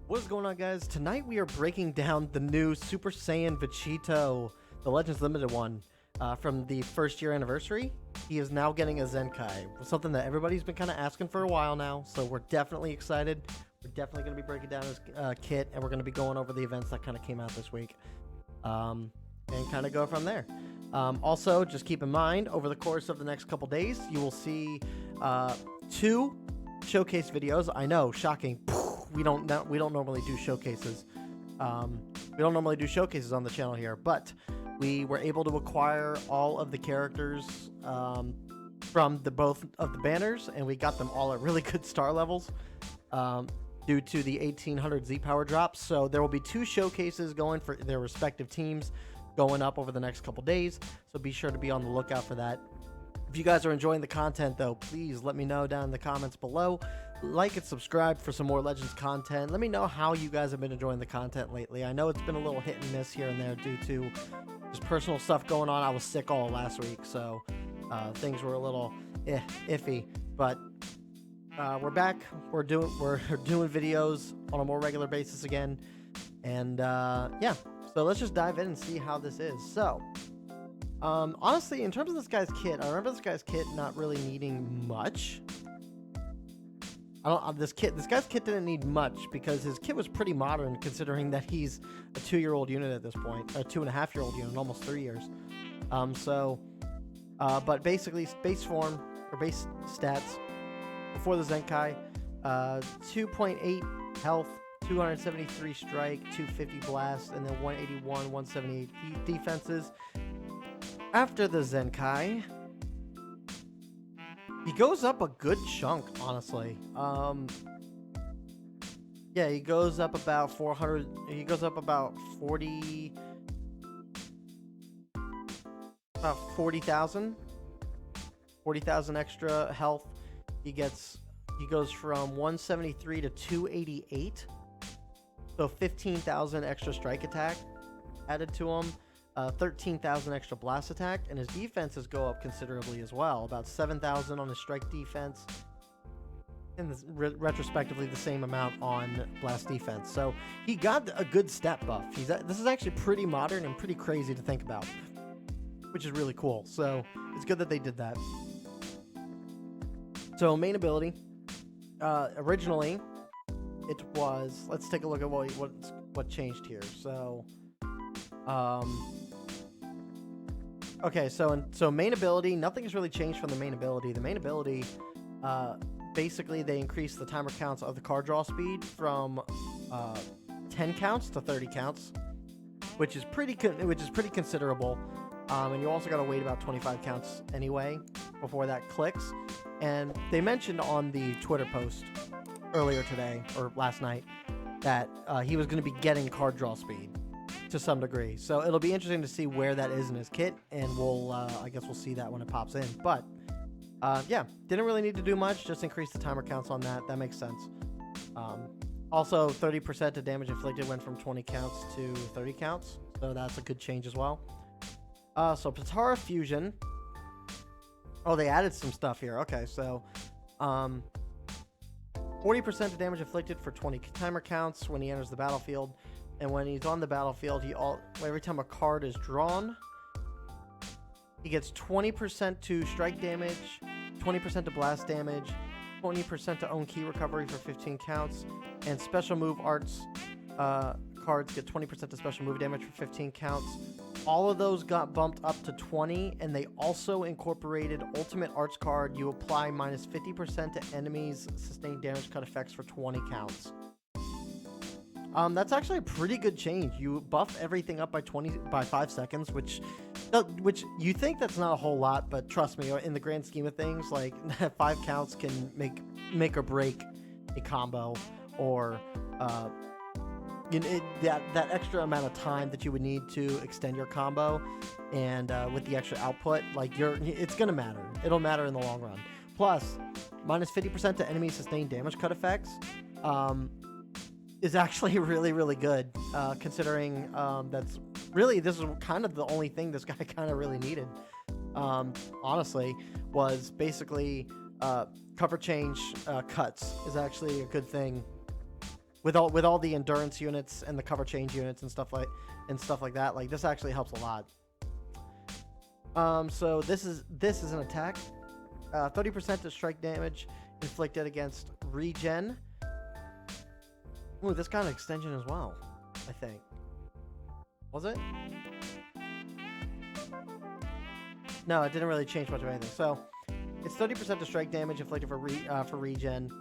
What's going on, guys? Tonight we are breaking down the new Super Saiyan Vegito, the Legends Limited one, from the first year anniversary. He is now getting a Zenkai, something that everybody's been kind of asking for a while now, so we're definitely excited. We're definitely going to be breaking down his kit, and we're going to be going over the events that kind of came out this week, and kind of go from there. Also, just keep in mind, over the course of the next couple days, you will see 2 showcase videos. I know, shocking. We don't normally do showcases. We don't normally do showcases on the channel here, but we were able to acquire all of the characters from both of the banners, and we got them all at really good star levels due to the 1800 Z power drops. So there will be 2 showcases going for their respective teams going up over the next couple days. So be sure to be on the lookout for that. If you guys are enjoying the content, though, please let me know down in the comments below. Like and subscribe for some more Legends content. Let me know how you guys have been enjoying the content lately. I know it's been a little hit and miss here and there due to just personal stuff going on. I was sick all last week, so things were a little iffy. But we're back. We're doing videos on a more regular basis again. And yeah, so let's just dive in and see how this is. So honestly, in terms of this guy's kit, I remember this guy's kit not really needing much. This guy's kit didn't need much because his kit was pretty modern, considering that he's a 2-year-old unit at this point, a 2.5-year-old unit, almost 3 years. But basically, base form or base stats before the Zenkai: 2.8 health, 273 strike, 250 blast, and then 181, 178 defenses. After the Zenkai, he goes up a good chunk, honestly. Yeah, he goes up about 400. He goes up about 40,000 extra health. He goes from 173 to 288. So 15,000 extra strike attack added to him. 13,000 extra blast attack, and his defenses go up considerably as well, about 7,000 on his strike defense, and retrospectively the same amount on blast defense. So he got a good step buff. This is actually pretty modern and pretty crazy to think about, which is really cool. So it's good that they did that. So main ability, originally it was, let's take a look at what changed here. So okay, so main ability, nothing has really changed from the main ability. The main ability, basically they increased the timer counts of the card draw speed from 10 counts to 30 counts, which is pretty considerable. And you also got to wait about 25 counts anyway before that clicks. And they mentioned on the Twitter post earlier today or last night that he was going to be getting card draw speed to some degree, so it'll be interesting to see where that is in his kit, and I guess we'll see that when it pops in. But yeah, didn't really need to do much, just increase the timer counts on that makes sense. Also 30% to damage inflicted went from 20 counts to 30 counts, so that's a good change as well. So Potara Fusion, they added some stuff here. Okay, so 40% to damage inflicted for 20 timer counts when he enters the battlefield. And when he's on the battlefield, every time a card is drawn, he gets 20% to strike damage, 20% to blast damage, 20% to own key recovery for 15 counts, and special move arts cards get 20% to special move damage for 15 counts. All of those got bumped up to 20, and they also incorporated ultimate arts card. You apply minus 50% to enemies' sustained damage cut effects for 20 counts. That's actually a pretty good change. You buff everything up by 5 seconds, which you think that's not a whole lot, but trust me, in the grand scheme of things, like 5 counts can make or break a combo, or that extra amount of time that you would need to extend your combo, and with the extra output, like it's gonna matter. It'll matter in the long run. Plus, minus 50% to enemy sustained damage cut effects. Is actually really, really good, considering this is kind of the only thing this guy kind of really needed, honestly, was basically cover change cuts is actually a good thing with all the endurance units and the cover change units and stuff like that. Like, this actually helps a lot. So this is an attack. 30% to strike damage inflicted against regen. Ooh, this got an extension as well, I think. Was it? No, it didn't really change much of anything. So it's 30% to strike damage inflicted for regen.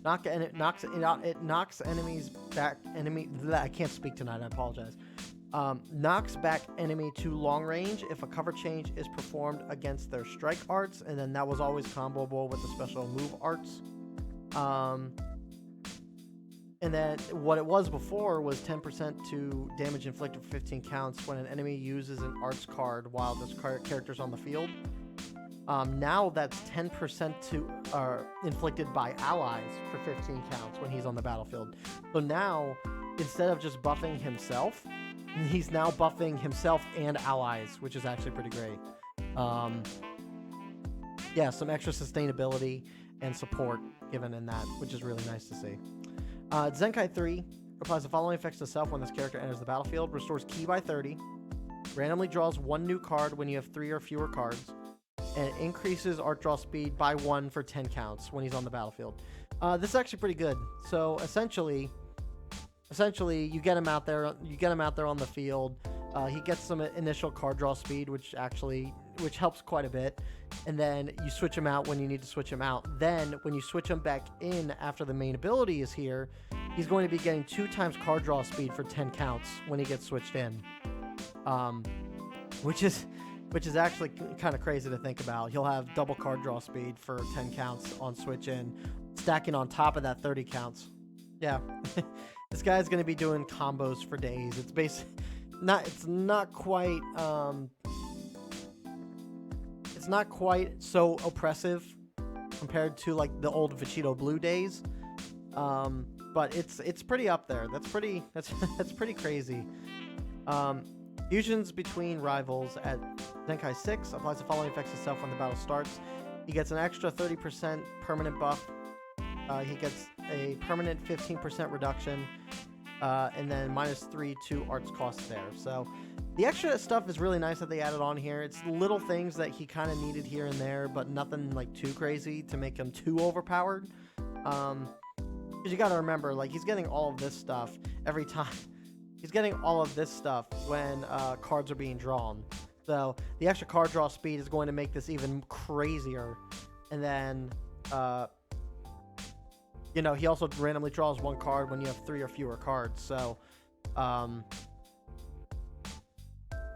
It knocks enemies back. I can't speak tonight. I apologize. Knocks back enemy to long range if a cover change is performed against their strike arts, and then that was always comboable with the special move arts. And then what it was before was 10% to damage inflicted for 15 counts when an enemy uses an arts card while this character's on the field. Now that's 10% to inflicted by allies for 15 counts when he's on the battlefield. So now, instead of just buffing himself, he's now buffing himself and allies, which is actually pretty great. Yeah, some extra sustainability and support given in that, which is really nice to see. Zenkai 3 applies the following effects to self when this character enters the battlefield. Restores ki by 30. Randomly draws 1 new card when you have 3 or fewer cards. And increases art draw speed by 1 for 10 counts when he's on the battlefield. This is actually pretty good. So essentially you get him out there. You get him out there on the field. He gets some initial card draw speed, which helps quite a bit. And then you switch him out when you need to switch him out. Then when you switch him back in after the main ability is here, he's going to be getting 2 times card draw speed for 10 counts when he gets switched in. Which is actually kind of crazy to think about. He'll have double card draw speed for 10 counts on switch in, stacking on top of that 30 counts. Yeah. This guy's going to be doing combos for days. It's not quite so oppressive compared to like the old Vegito Blue days. But it's pretty up there. That's pretty crazy. Fusions between rivals at Zenkai 6 applies the following effects to self when the battle starts. He gets an extra 30% permanent buff. He gets a permanent 15% reduction, and then -3 to arts cost there. So the extra stuff is really nice that they added on here. It's little things that he kind of needed here and there, but nothing like too crazy to make him too overpowered. Because you got to remember, like, he's getting all of this stuff every time. He's getting all of this stuff when cards are being drawn. So the extra card draw speed is going to make this even crazier. And then, he also randomly draws 1 card when you have 3 or fewer cards. So,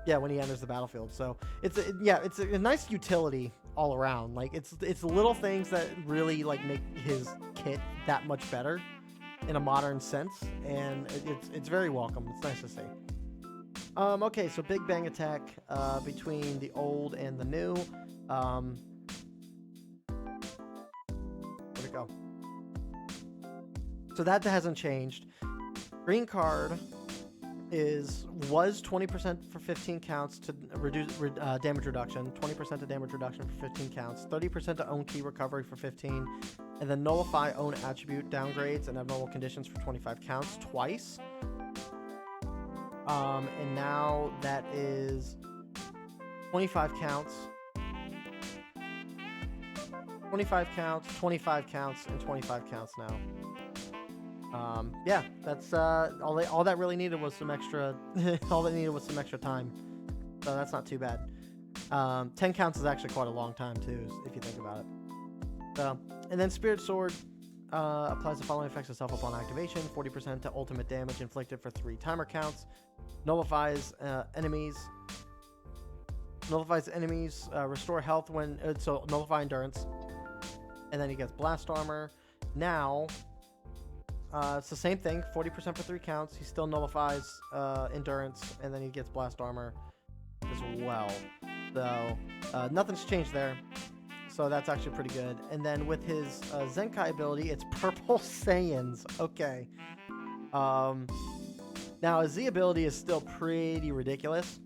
when he enters the battlefield. So it's a nice utility all around. Like, it's little things that really like make his kit that much better in a modern sense, and it's very welcome. It's nice to see. Okay, so Big Bang attack between the old and the new. Where'd it go? So that hasn't changed. Green card was 20% for 15 counts to reduce damage reduction, 20% to damage reduction for 15 counts, 30% to own key recovery for 15, and then nullify own attribute downgrades and abnormal conditions for 25 counts twice. And now that is 25 counts, 25 counts, 25 counts, and 25 counts now. That's all that really needed was some extra. All they needed was some extra time, so that's not too bad. 10 counts is actually quite a long time too, if you think about it. So, and then Spirit Sword applies the following effects itself upon activation: 40% to ultimate damage inflicted for 3 timer counts. Nullifies enemies. Restore health when so nullify endurance, and then he gets blast armor. Now. It's the same thing, 40% for 3 counts. He still nullifies endurance, and then he gets blast armor as well. So nothing's changed there. So that's actually pretty good. And then with his Zenkai ability, it's Purple Saiyans. Okay. Now his Z ability is still pretty ridiculous.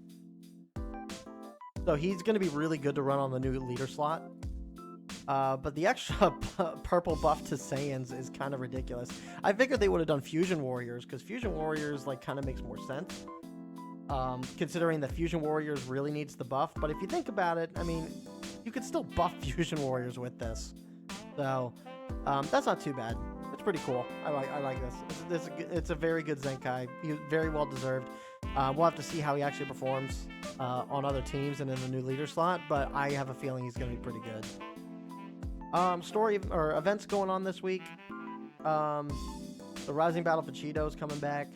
So he's going to be really good to run on the new leader slot. But the extra purple buff to Saiyans is kind of ridiculous. I figured they would have done Fusion Warriors, because Fusion Warriors like kind of makes more sense. Considering that Fusion Warriors really needs the buff. But if you think about it, I mean, you could still buff Fusion Warriors with this. So that's not too bad. It's pretty cool. I like this. It's a very good Zenkai. Very well deserved. We'll have to see how he actually performs on other teams and in the new leader slot. But I have a feeling he's going to be pretty good. Story or events going on this week. The Rising Battle Vegito is coming back.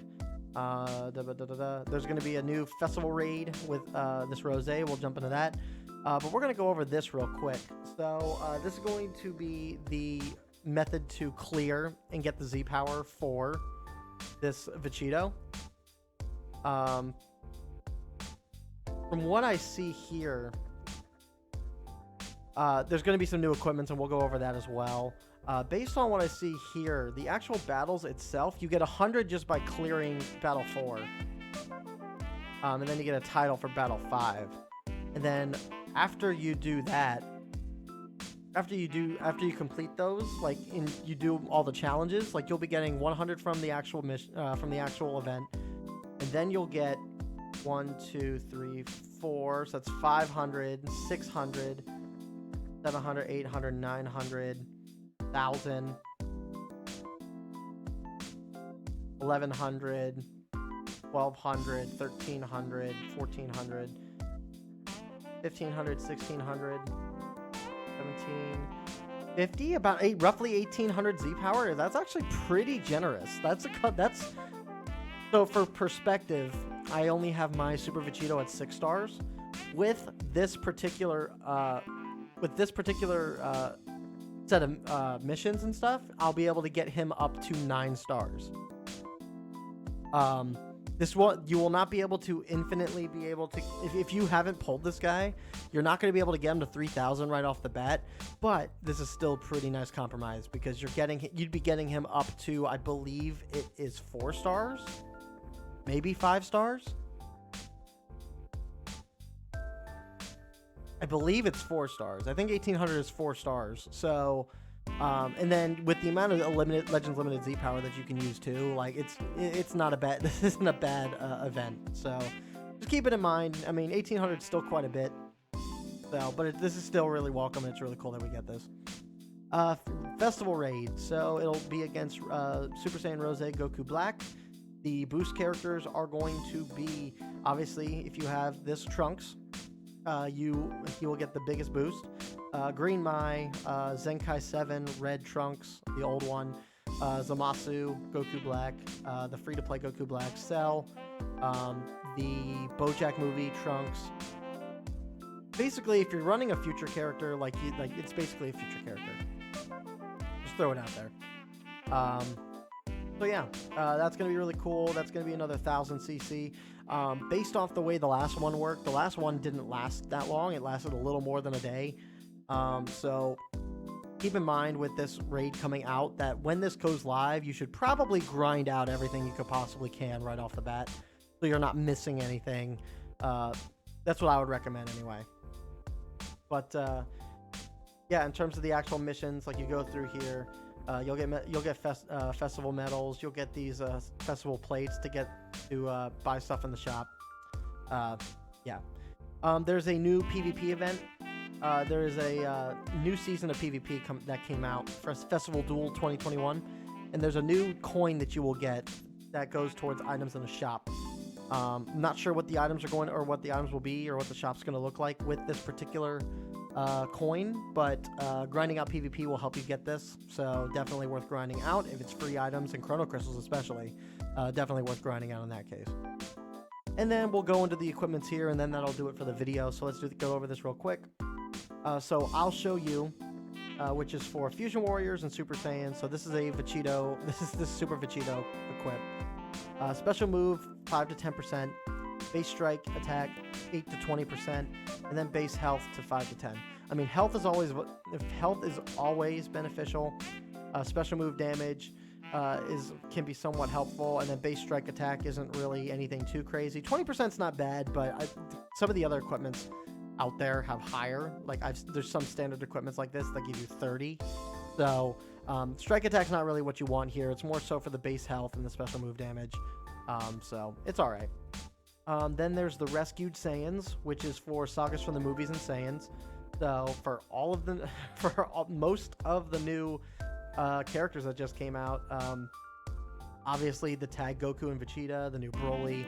There's going to be a new festival raid with this rosé. We'll jump into that. But we're going to go over this real quick. So this is going to be the method to clear and get the Z power for this Vegito. From what I see here, there's going to be some new equipment, and we'll go over that as well. Based on what I see here, the actual battles itself, you get 100 just by clearing Battle 4. And then you get a title for Battle 5. And then after you do that, after you complete those, like you do all the challenges, like you'll be getting 100 from the actual mission, from the actual event, and then you'll get 1, 2, 3, 4. So that's 500, 600, 700, 800, 900, 1,000, 1,100, 1,200, 1,300, 1,400, 1,500, 1,600, 1,750, about roughly 1,800 Z power. That's actually pretty generous. That's so for perspective, I only have my Super Vegito at 6 stars. With this particular set of missions and stuff, I'll be able to get him up to 9 stars. You will not be able to infinitely be able to, if you haven't pulled this guy, you're not going to be able to get him to 3,000 right off the bat. But this is still pretty nice compromise, because you'd be getting him up to, I believe it is 4 stars, maybe 5 stars. I believe it's 4 stars. I think 1,800 is 4 stars. So, and then with the amount of Legends Limited Z power that you can use too, like it's not a bad. This isn't a bad event. So just keep it in mind. I mean, 1,800 is still quite a bit. So, but this is still really welcome. And it's really cool that we get this. Festival raid. So it'll be against Super Saiyan Rose Goku Black. The boost characters are going to be, obviously, if you have this Trunks, you will get the biggest boost. Green Mai, Zenkai 7, Red Trunks, the old one, Zamasu, Goku Black, the free-to-play Goku Black, Cell, the BoJack movie Trunks. Basically, if you're running a future character, like it's basically a future character. Just throw it out there. So yeah, that's going to be really cool. That's going to be another 1,000 CC. Based off the way the last one worked, the last one didn't last that long. It lasted a little more than a day. So keep in mind with this raid coming out that when this goes live, you should probably grind out everything you could possibly can right off the bat, so you're not missing anything. That's what I would recommend anyway. But yeah, in terms of the actual missions, like you go through here, you'll get festival medals. You'll get these festival plates to get to buy stuff in the shop. Yeah. There's a new PvP event. There is a new season of PvP that came out for Festival Duel 2021, and there's a new coin that you will get that goes towards items in the shop. Not sure what the items are going, or what the items will be, or what the shop's going to look like with this particular coin, but grinding out PvP will help you get this, so definitely worth grinding out if it's free items, and chrono crystals especially. Definitely worth grinding out in that case. And then we'll go into the equipments here, and then that'll do it for the video. So let's go over this real quick. So I'll show you, which is for Fusion Warriors and Super Saiyan. So this is a Vegito. This is Super Vegito equip. Special move 5 to 10%, base strike attack 8 to 20%, and then base health to 5 to 10. I mean, health is always beneficial. Special move damage can be somewhat helpful, and then base strike attack isn't really anything too crazy. 20% is not bad, but some of the other equipments out there have higher. Like there's some standard equipments like this that give you 30. So strike attack's not really what you want here. It's more so for the base health and the special move damage. So it's all right. Then there's the Rescued Saiyans, which is for sagas from the movies and Saiyans. So for all of the, most of the new characters that just came out, obviously the tag Goku and Vegeta, the new Broly,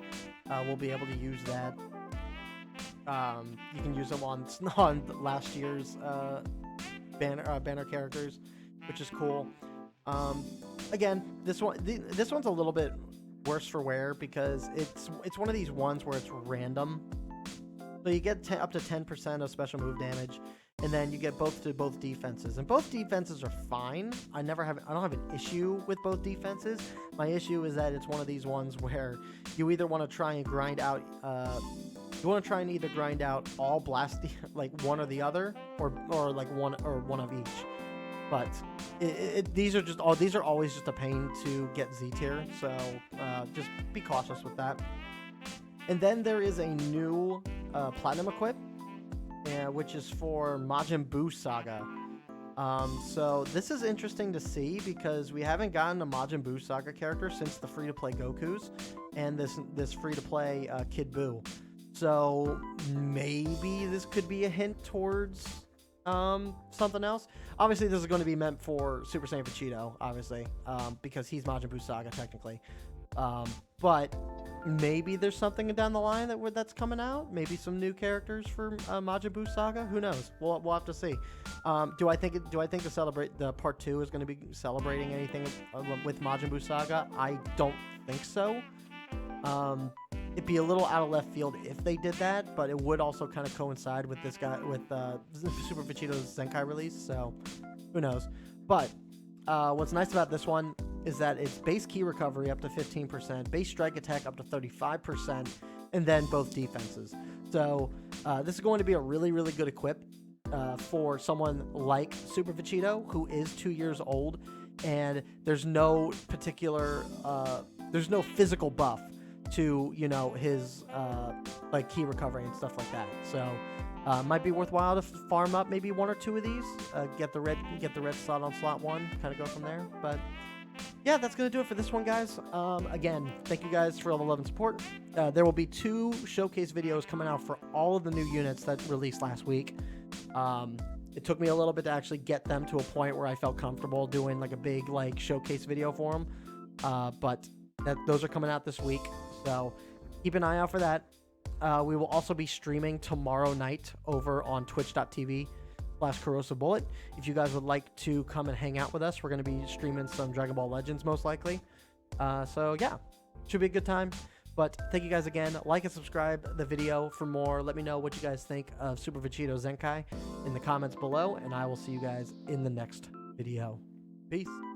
we'll be able to use that. You can use them on last year's banner characters, which is cool. Again, this one's a little bit worse for wear because it's one of these ones where it's random. So you get up to 10% of special move damage, and then you get both defenses, and both defenses are fine. I don't have an issue with both defenses. My issue is that it's one of these ones where you either want to try and grind out either grind out all blast like one or the other, or like one of each. But these are always just a pain to get Z tier, so just be cautious with that. And then there is a new platinum equip, which is for Majin Buu Saga. So this is interesting to see because we haven't gotten a Majin Buu Saga character since the free-to-play Gokus and this free-to-play Kid Buu. So maybe this could be a hint towards something else. Obviously, this is going to be meant for Super Saiyan Vegito, obviously, because he's Majin Buu Saga technically. But maybe there's something down the line that's coming out. Maybe some new characters for Majin Buu Saga. Who knows? We'll have to see. Do I think the part 2 is going to be celebrating anything with Majin Buu Saga? I don't think so. It'd be a little out of left field if they did that, but it would also kind of coincide with Super Vegito's Zenkai release, so who knows. But what's nice about this one is that it's base key recovery up to 15%, base strike attack up to 35%, and then both defenses. So this is going to be a really, really good equip for someone like Super Vegito, who is 2 years old, and there's no physical buff to his like key recovery and stuff like that. So might be worthwhile to farm up maybe one or two of these, get the red slot on slot 1, kind of go from there. But yeah, that's gonna do it for this one, guys. Again, thank you guys for all the love and support. There will be 2 showcase videos coming out for all of the new units that released last week. It took me a little bit to actually get them to a point where I felt comfortable doing like a big showcase video for them, but those are coming out this week. So keep an eye out for that. We will also be streaming tomorrow night over on twitch.tv/Corrosive Bullet. If you guys would like to come and hang out with us, we're going to be streaming some Dragon Ball Legends most likely. So yeah, should be a good time. But thank you guys again. Like and subscribe the video for more. Let me know what you guys think of Super Vegito Zenkai in the comments below, and I will see you guys in the next video. Peace.